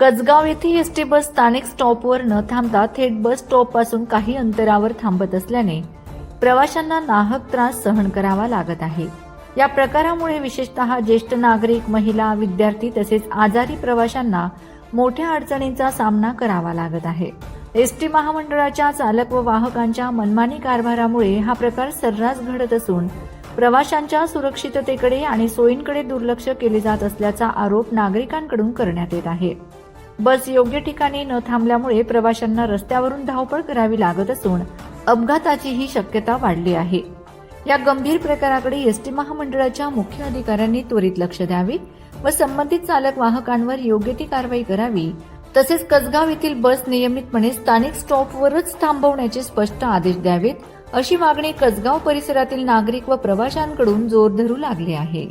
कसगाव येथे ST bus स्थानिक स्टॉपवर न थांबता थेट बस स्टॉप पासून काही अंतरावर थांबत असल्याने प्रवाशांना नाहक त्रास सहन करावा लागत आहे। या प्रकारामुळे विशेषतः ज्येष्ठ नागरिक, महिला, विद्यार्थी तसेच आजारी प्रवाशांना मोठ्या अडचणींचा सामना करावा लागत आहे। एसटी महामंडळाच्या चालक व वाहकांच्या मनमानी कारभारामुळे हा प्रकार सर्रास घडत असून प्रवाशांच्या सुरक्षिततेकडे आणि सोयींकडे दुर्लक्ष केले जात असल्याचा आरोप नागरिकांकडून करण्यात येत आहे। बस योग्य ठिकाणी न थांबल्यामुळे प्रवाशांना रस्त्यावरून धावपळ करावी लागत असून अपघाताचीही शक्यता वाढली आहे। या गंभीर प्रकाराकडे एसटी महामंडळाच्या मुख्य अधिकाऱ्यांनी त्वरित लक्ष द्यावे व संबंधित चालक वाहकांवर योग्य ती कारवाई करावी, तसेच कसगाव येथील बस नियमितपणे स्थानिक स्टॉपवरच थांबवण्याचे स्पष्ट आदेश द्यावेत, अशी मागणी कसगाव परिसरातील नागरिक व प्रवाशांकडून जोर धरू लागली आहे।